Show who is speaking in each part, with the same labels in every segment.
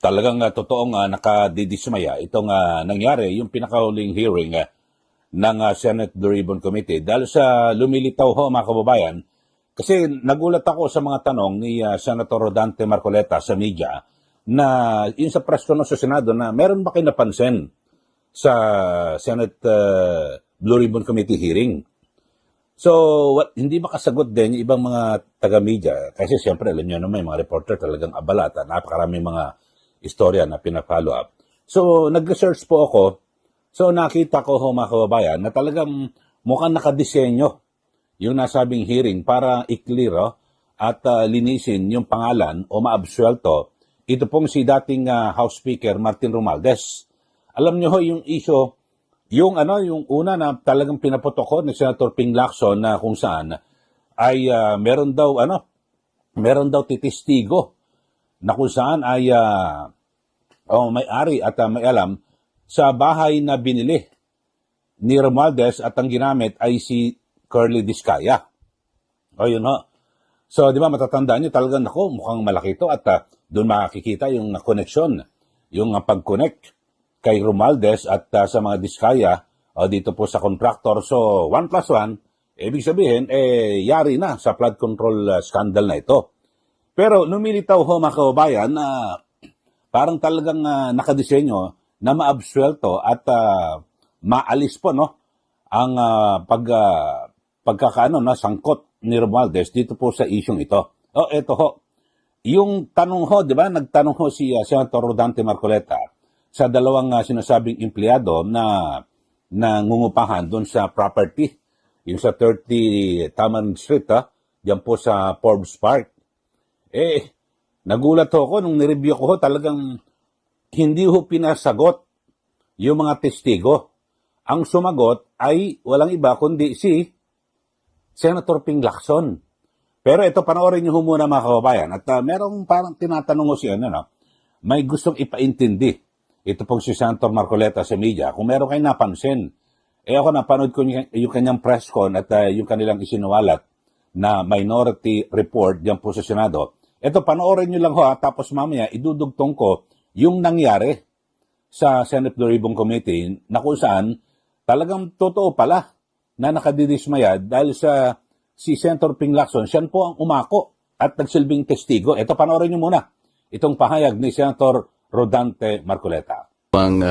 Speaker 1: talagang totoong nakadidismaya itong nangyari, yung pinakahuling hearing ng Senate Blue Ribbon Committee. Dahil sa lumilitaw ho mga kababayan, kasi nagulat ako sa mga tanong ni Senator Rodante Marcoleta sa media na yun sa press con sa Senado na meron ba kayo napansin sa Senate Blue Ribbon Committee hearing? So, hindi makasagot din yung ibang mga taga-media kasi siyempre alam nyo naman yung mga reporter talagang abala at napakaraming mga istorya na pinapollow up. So, nag-research po ako. So, nakita ko ho mga kababayan na talagang mukhang nakadisenyo yung nasabing hearing para i-clear at linisin yung pangalan o maabsuelto. Ito pong si dating House Speaker Martin Romualdez. Alam nyo ho yung issue, yung una na talagang pinaputok ko ni Senator Ping Lacson na kung saan ay meron daw titistigo na kung saan ay may-ari at may alam sa bahay na binili ni Romualdez at ang ginamit ay si Curly Discaya. O yun ho. So, di ba, matatandaan nyo talagang mukhang malaki ito at doon makikita yung connection, yung pag-connect kay Romualdez at sa mga Discaya dito po sa contractor. So, 1 plus 1, ibig sabihin, yari na sa flood control scandal na ito. Pero lumilitaw ho mga kababayan na parang talagang nakadisenyo na maabsuelto at maalis po ang sangkot ni Romualdez dito po sa isyong ito. Eto ho. Yung tanong ho, di ba, nagtanong ho si Senator Rodante Marcoleta sa dalawang sinasabing empleyado na nangungupahan doon sa property, yung sa 30 Taman Street, diyan po sa Forbes Park. Nagulat ho ako nung nireview ko talagang hindi ho pinasagot yung mga testigo. Ang sumagot ay walang iba kundi si Senator Ping Lacson. Pero ito, panoorin niyo muna mga kababayan. At merong parang tinatanong ko siya, may gustong ipaintindi. Ito pong si Senator Marcoleta sa media. Kung meron kayo napansin, ako napanood ko yung kanyang press con at yung kanilang isinuwalat na minority report diyan po sa Senado. Ito, panoorin niyo lang ho, tapos mamaya idudugtong ko yung nangyari sa Senate Blue Ribbon Committee na kung saan talagang totoo pala na nakadidismaya dahil sa si Senator Ping Lacson, siya po ang umako at nagsilbing testigo. Ito, panoorin niyo muna itong pahayag ni Senator Rodante Marcoleta.
Speaker 2: Ang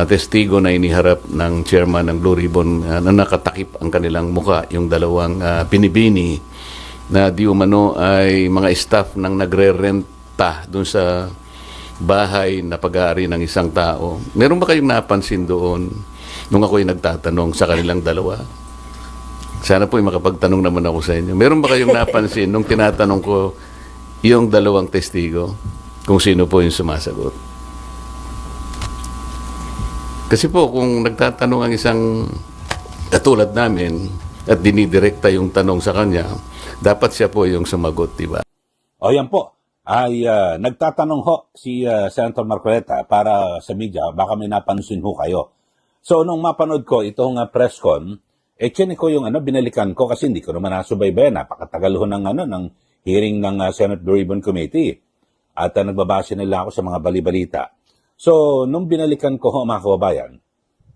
Speaker 2: testigo na iniharap ng chairman ng Blue Ribbon na nakatakip ang kanilang muka, yung dalawang binibini na di umano ay mga staff ng nagre-renta dun sa bahay na pag-aari ng isang tao. Meron ba kayong napansin doon nung ako'y nagtatanong sa kanilang dalawa? Sana po makapagtanong naman ako sa inyo. Meron ba kayong napansin nung tinatanong ko yung dalawang testigo kung sino po yung sumasagot? Kasi po kung nagtatanong ang isang katulad namin at dinidirekta yung tanong sa kanya, dapat siya po yung sumagot, di ba?
Speaker 1: O yan po, ay nagtatanong ho si Senator Marcoleta para sa media, baka may napansin ho kayo. So nung mapanood ko itong press con, chinik ko yung binalikan ko kasi hindi ko naman nasubaybayan. Napakatagal ho ng hearing ng Senate Blue Ribbon Committee. At nagbabase nila ako sa mga balibalita. So, nung binalikan ko ho mga kababayan,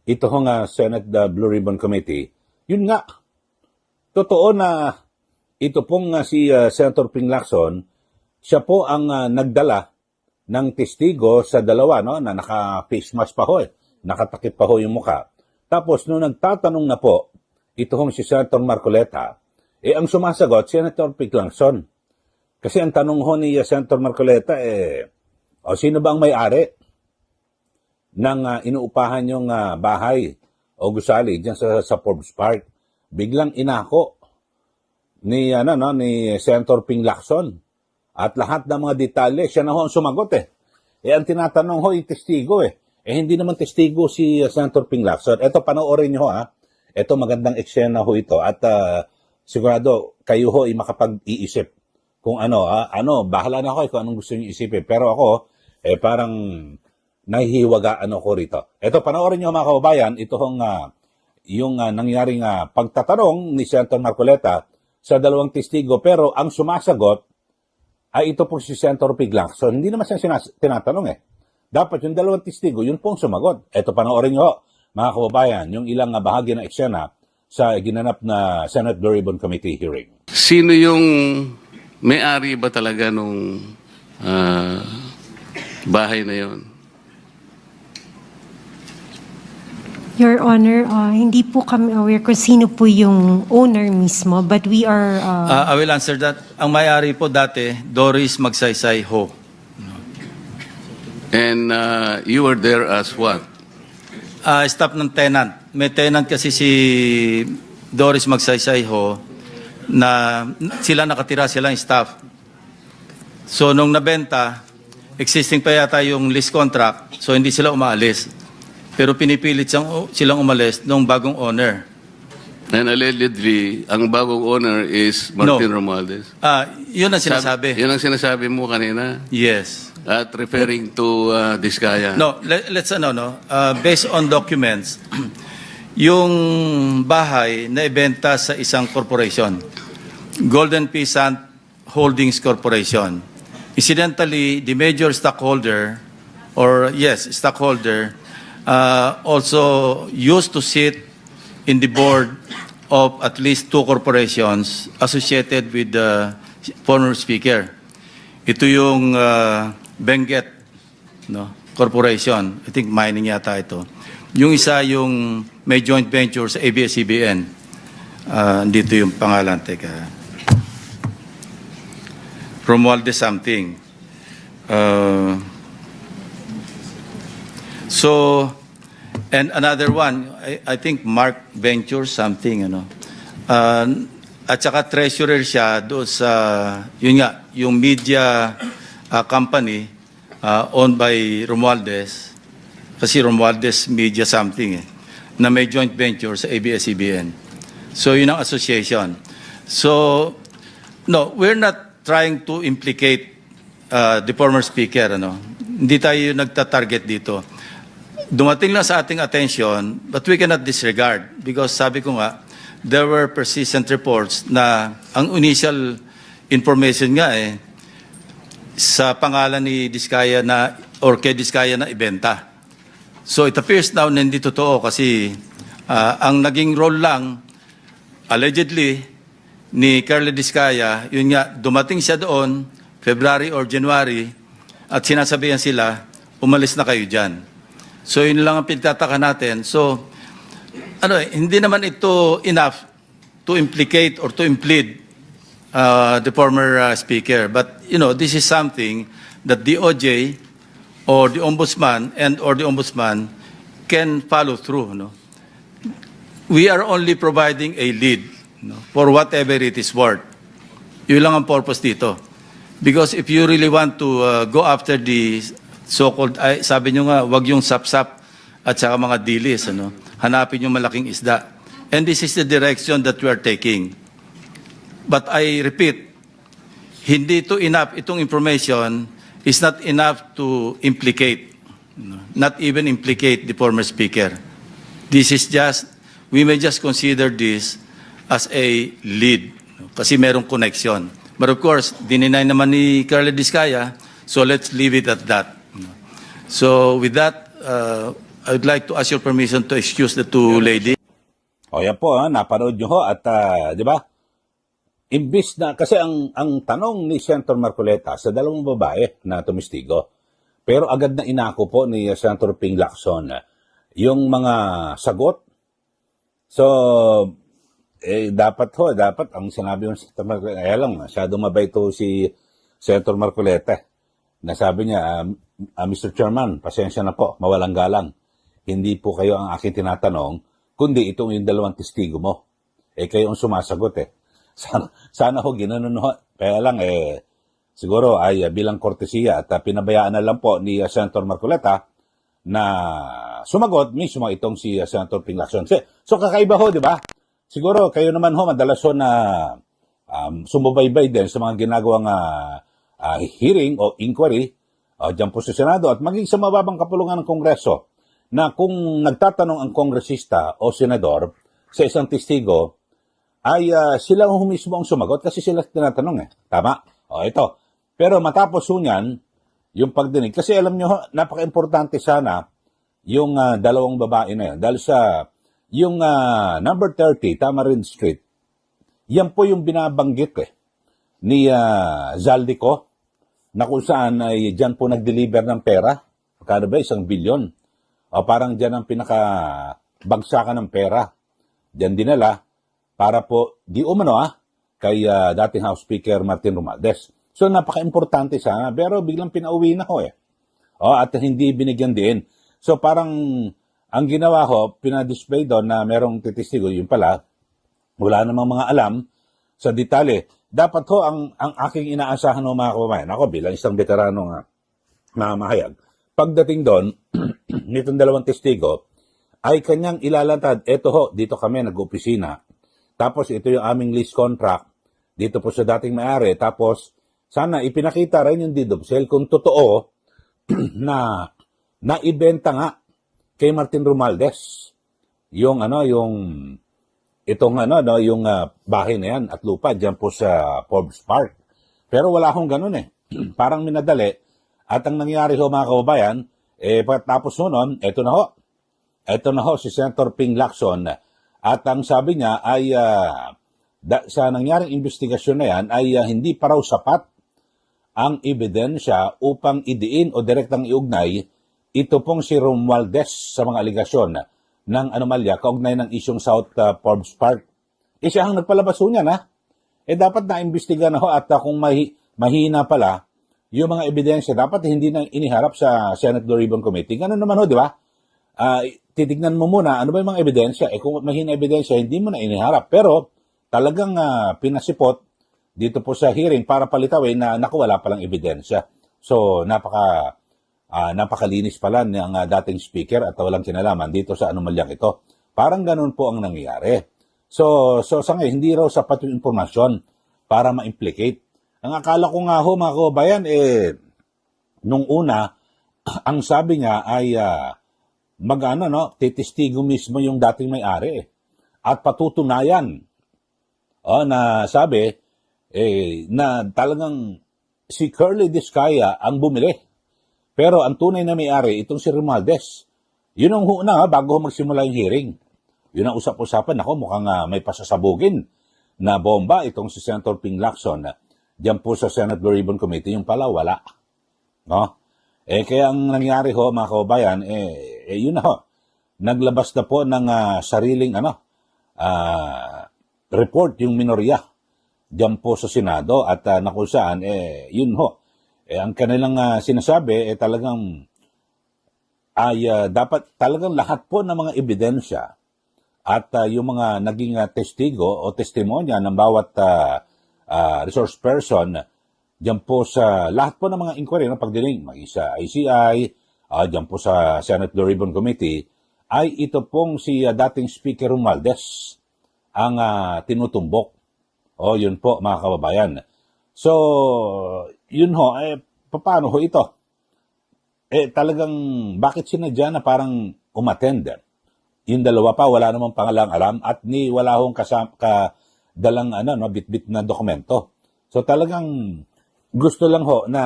Speaker 1: ito ho nga Senate Blue Ribbon Committee, yun nga, totoo na ito pong si Senator Ping Lacson, siya po ang nagdala ng testigo sa dalawa, na naka-face mask pa ho, nakatakip pa ho yung mukha. Tapos, nung nagtatanong na po, ito hong si Senator Marcoleta, ang sumasagot, Senator Ping Lacson. Kasi ang tanong ho ni Senator Marcoleta, sino ba ang may-ari ng inuupahan yung bahay o gusali dyan sa Forbes Park? Biglang inako ni Senator Ping Lacson. At lahat ng mga detalye, siya na ho ang sumagot ang tinatanong ho yung testigo hindi naman testigo si Senator Ping Lacson. Ito, panoorin nyo ho Ito, magandang eksena ho ito. At sigurado, kayo ho ay makapag-iisip kung bahala na ako kung anong gusto niyo isipin. Pero ako, parang nahihiwagaan ako rito. Ito, panoorin niyo mga kababayan, ito yung nangyaring pagtatanong ni Senator Marcoleta sa dalawang testigo. Pero ang sumasagot ay ito po si Senator Ping Lacson. Hindi naman siya tinatanong eh. Dapat yung dalawang testigo, yun pong sumagot. Ito, panoorin nyo, mga kababayan, yung ilang bahagi ng eksena sa ginanap na Senate Blue Ribbon Committee hearing.
Speaker 2: Sino yung may-ari ba talaga nung bahay na yon?
Speaker 3: Your Honor, hindi po kami aware kung sino po yung owner mismo, but we are...
Speaker 4: I will answer that. Ang may-ari po dati, Doris Magsaysay Ho.
Speaker 2: And you were there as what?
Speaker 4: Staff ng tenant. May tenant kasi si Doris Magsaysay Ho na sila nakatira, sila yung staff. So nung nabenta, existing pa yata yung lease contract, so hindi sila umaalis. Pero pinipilit silang umalis nung bagong owner.
Speaker 2: And allegedly, ang bagong owner is Martin
Speaker 4: No.
Speaker 2: Romualdez.
Speaker 4: Yun ang sinasabi.
Speaker 2: Yun ang sinasabi mo kanina.
Speaker 4: Yes.
Speaker 2: At referring to Diskaya.
Speaker 4: No, let's based on documents, yung bahay na ibenta sa isang corporation, Golden Peasant Holdings Corporation. Incidentally, the major stockholder, also used to sit in the board of at least two corporations associated with the former speaker. Ito yung Benguet Corporation. I think mining yata ito. Yung isa yung may joint venture sa ABS-CBN. Dito yung pangalan. Teka. Romualdez something. And another one, I think Mark Venture something, at saka treasurer siya doon sa, yun nga, yung media company owned by Romualdez, kasi Romualdez Media something na may joint venture sa ABS-CBN. So yun ang association. So, no, we're not trying to implicate the former speaker, Hindi tayo nagta-target dito. Dumating lang sa ating attention, but we cannot disregard because sabi ko nga, there were persistent reports na ang initial information nga sa pangalan ni Diskaya na or kay Diskaya na ibenta. So it appears now na hindi totoo kasi ang naging role lang allegedly ni Carla Diskaya, yun nga, dumating siya doon February or January at sinasabihan sila, umalis na kayo dyan. So yun lang ang pinagtataka natin. So, hindi naman ito enough to implicate or to implead the former speaker. But, this is something that the DOJ or the Ombudsman or the Ombudsman can follow through. We are only providing a lead for whatever it is worth. Yun lang ang purpose dito. Because if you really want to go after the so-called, sabi nyo nga, wag yung sapsap at saka mga dilis, hanapin yung malaking isda. And this is the direction that we are taking. But I repeat, hindi ito enough, itong information is not enough to implicate, not even implicate the former speaker. This is just, we may just consider this as a lead, kasi merong connection. But of course, dininay naman ni Carla Diskaya, so let's leave it at that. So with that, I would like to ask your permission to excuse the two ladies.
Speaker 1: O yan po, napanood nyo ho at di ba? Imbis na, kasi ang tanong ni Senator Marcoleta sa dalawang babae na tumistigo, pero agad na inako po ni Senator Ping Lacson yung mga sagot. So, dapat ang sinabi ng Senator Marcoleta, lang, masyadong mabait to si Senator Marcoleta. Nasabi niya, Mr. Chairman, pasensya na po, mawalang galang. Hindi po kayo ang aking tinatanong, kundi itong yung dalawang testigo mo. Kayo ang sumasagot Sana ho, ginanon ho. Kaya lang, siguro ay bilang kortesiya at pinabayaan na lang po ni Senator Marcoleta na sumagot mismo itong si Senator Ping Lacson. So kakaiba ho, di ba? Siguro kayo naman ho, madalas ho na sumubaybay din sa mga ginagawang hearing o inquiry dyan po sa Senado at maging sa mababang kapulungan ng Kongreso na kung nagtatanong ang kongresista o senador sa isang testigo ay sila mismo ang sumagot kasi sila tinatanong Tama? Ito. Pero matapos ho niyan, yung pagdinig, kasi alam nyo, ho, napaka-importante sana yung dalawang babae na yan. Dahil sa yung number 30, Tamarind Street, yan po yung binabanggit ni Zaldico, na kung saan ay dyan po nag-deliver ng pera. Magkano ba? 1 bilyon. O parang dyan ang pinakabagsakan ng pera. Dyan dinala para po, di umano kay dating House Speaker Martin Romualdez. So napaka-importante sana, pero biglang pinauwi na ko at hindi binigyan din. So parang ang ginawa ko, pinadisplay doon na merong titistigo, yung pala, wala namang mga alam sa detalye. Dapat ho, ang aking inaasahan ng mga kababayan, ako bilang isang veteranong mamahayag, pagdating doon, nitong dalawang testigo, ay kanyang ilalantad, eto ho, dito kami nag-opisina, tapos ito yung aming lease contract, dito po sa dating may-ari, tapos sana ipinakita rin yung deed of sale kung totoo na naibenta nga kay Martin Romualdez yung itong yung bahay na yan at lupa diyan po sa Forbes Park. Pero wala akong ganun Parang minadali. At ang nangyari ho mga kababayan, pagkatapos noon, eto na ho si Senator Ping Lacson. At ang sabi niya ay sa nangyaring investigasyon na yan ay hindi pa raw sapat ang ebidensya upang idiin o direktang iugnay ito pong si Romualdez sa mga aligasyon ng anomalya kaugnay ng isyong South Forbes Park. Siya ang nagpalabas ho niyan dapat na-imbestiga na ho at kung mahina pala yung mga ebidensya, dapat hindi na iniharap sa Senate Blue Ribbon Committee. Ganun naman ho, di ba? Titignan mo muna, ano ba yung mga ebidensya? Kung mahina ebidensya, hindi mo na iniharap. Pero talagang pinasipot dito po sa hearing para palitawin na wala palang ebidensya. So, napakalinis pala ng dating speaker at walang kinalaman dito sa anomalyang ito. Parang ganun po ang nangyayari. So sa ngayon, hindi raw sapat yung impormasyon para ma-implicate. Ang akala ko nga ho, mga kababayan, nung una, ang sabi niya ay titistigo mismo yung dating may-ari at patutunayan na sabi na talagang si Curly Discaya ang bumili. Pero ang tunay na may-ari, itong si Romualdez. Yun ang una bago magsimula yung hearing. Yun ang usap-usapan. Ako, mukhang may pasasabugin na bomba itong si Senator Ping Lacson. Diyan po sa Senate Blue Ribbon Committee, yung pala wala. No? Kaya ang nangyari ho, mga kababayan, yun na ho. Naglabas na po ng sariling report yung minorya diyan po sa Senado at nakusaan, yun ho. Ang kanilang sinasabi talagang dapat talagang lahat po ng mga ebidensya at yung mga naging testigo o testimonya ng bawat resource person diyan po sa lahat po ng mga inquiry ng pagdinig, maging sa ICI, diyan po sa Senate Blue Ribbon Committee, ay ito pong si dating Speaker Romualdez ang tinutumbok. Yun po mga kababayan. So, yun ho, paano ho ito? Talagang, bakit sinadya na parang umattend? Yung dalawa pa, wala namang pangalang alam at wala hong dalang bit-bit na dokumento. So talagang gusto lang ho na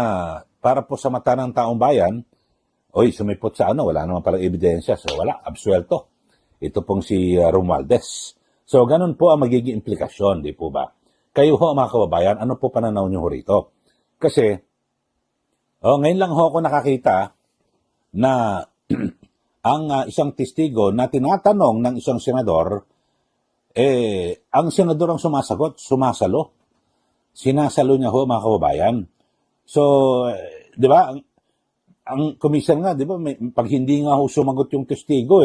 Speaker 1: para po sa mata ng taong bayan, sumipot sa wala namang palang ebidensya. So wala, absuelto. Ito pong si Romualdez. So ganun po ang magiging implikasyon, di po ba? Kayo ho mga kababayan, ano po pananaw nyo ho rito? Kasi, ngayon lang ho ako nakakita na ang isang testigo na tinatanong ng isang senador, ang senador ang sumasalo. Sinasalo niya ho mga kababayan. So, di ba, ang commission nga, di ba, pag hindi nga ho sumagot yung testigo,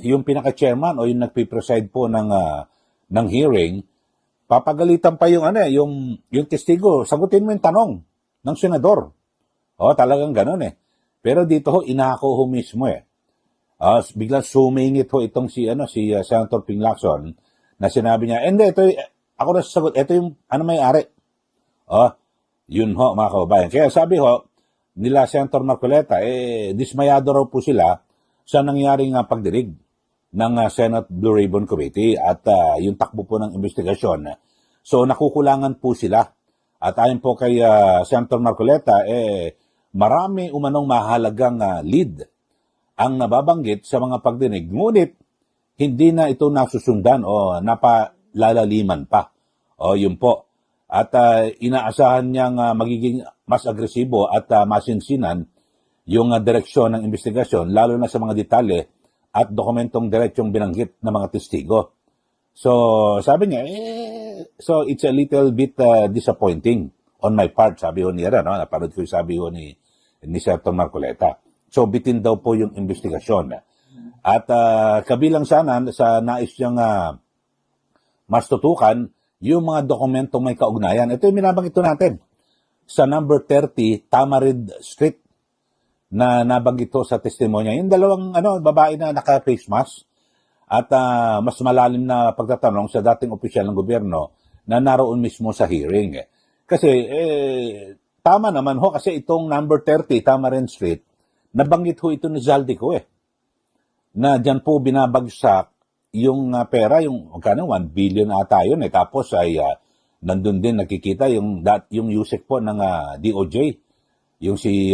Speaker 1: yung pinaka-chairman o yung nagpipreside po ng hearing, papagalitan pa yung testigo, sagutin mo yung tanong ng senador. Talagang ganun Pero dito ho, inako ho mismo biglang sumingit ho itong si Senator Ping Lacson na sinabi niya, hindi, ako na sasagot, ito yung may-ari. Yun ho, mga kababayan. Kaya sabi ho, nila Senator Marcoleta, dismayado raw po sila sa nangyaring pagdinig ng Senate Blue Ribbon Committee at yung takbo po ng investigasyon. So nakukulangan po sila At ayon po kay Senator Marcoleta, marami umanong mahalagang lead ang nababanggit sa mga pagdinig. Ngunit, hindi na ito nasusundan o napalalaliman pa. O yun po. At inaasahan niyang magiging mas agresibo at masinsinan yung direksyon ng investigasyon, lalo na sa mga detalye at dokumentong diretsong binanggit ng mga testigo. So, sabi niya, so it's a little bit disappointing on my part, sabi ho niya, no? Napanood ko yung sabi ho ni Senator Marcoleta. So, bitin daw po yung investigasyon. At kabilang sana sa nais niyang mas tutukan, yung mga dokumentong may kaugnayan. Ito yung minabanggit natin. Sa number 30, Tamarind Street, na nabanggit sa testimonya. Yung dalawang babae na naka-face mask at mas malalim na pagtatanong sa dating opisyal ng gobyerno na naroon mismo sa hearing. Kasi tama naman ho, kasi itong number 30, Tamarind Street, nabanggit ho ito ni Zaldico na dyan po binabagsak yung pera, yung 1 billion ata yun tapos ay nandun din nakikita yung USEC po ng DOJ, yung si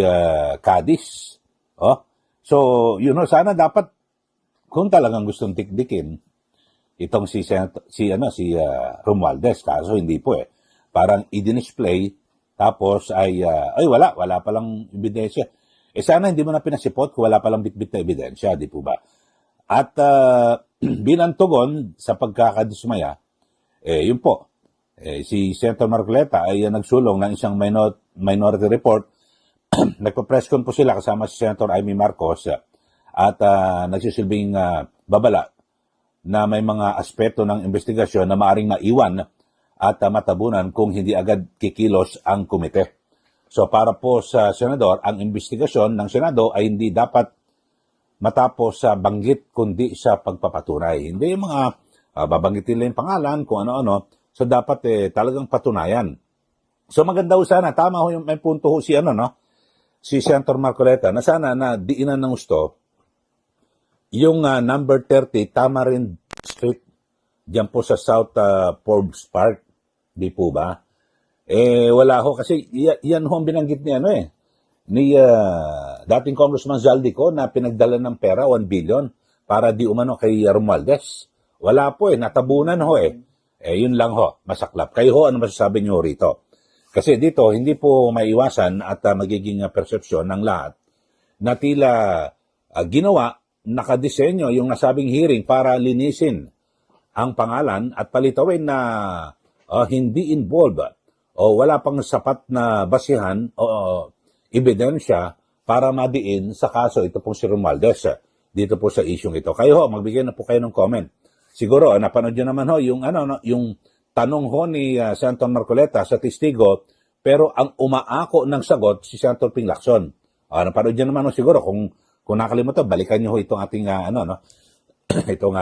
Speaker 1: Cadiz. So, sana dapat kung talagang gustong tikdikin itong si Romualdez, kaso hindi po Parang i-display tapos ay wala palang ebidensya. Sana hindi mo na pinasipot kung wala palang bitbit na ebidensya, di po ba? At bilang tugon sa pagkakadismaya, yun po, si Senator Marcoleta ay nagsulong ng isang minority report. Nagpa-press con po sila kasama si Senator Amy Marcos at nagsisilbing babala na may mga aspeto ng investigasyon na maaring maiwan at matabunan kung hindi agad kikilos ang komite. So para po sa Senador, ang investigasyon ng Senado ay hindi dapat matapos sa banggit kundi sa pagpapatunay. Hindi yung mga babanggitin nila yung pangalan, kung ano-ano. So dapat talagang patunayan. So maganda ho sana, tama ho yung may punto ho si Senator Marcoleta na sana na diinan ng gusto yung number 30 Tamarind Street diyan po sa South Forbes Park, di po ba? Wala ho kasi yan ho ang binanggit ni ni dating Congressman Zaldico na pinagdala ng pera 1 billion para di umano kay Romualdez. Wala po natabunan ho yun lang ho, masaklap. Kayo ho, ano masasabi niyo rito? Kasi dito, hindi po maiwasan at magiging persepsyon ng lahat na tila ginawa, nakadisenyo yung nasabing hearing para linisin ang pangalan at palitawin na hindi involved o wala pang sapat na basihan o ebidensya para madiin sa kaso ito pong si Romualdez dito po sa isyong ito. Kayo ho, magbigay na po kayo ng comment. Siguro, napanood nyo naman ho yung tanong ho ni Senator Marcoleta sa testigo, pero ang umaako ng sagot si Senator Ping Lacson. Napanood nyo naman ho siguro, kung nakalimutan, balikan nyo ho itong ating itong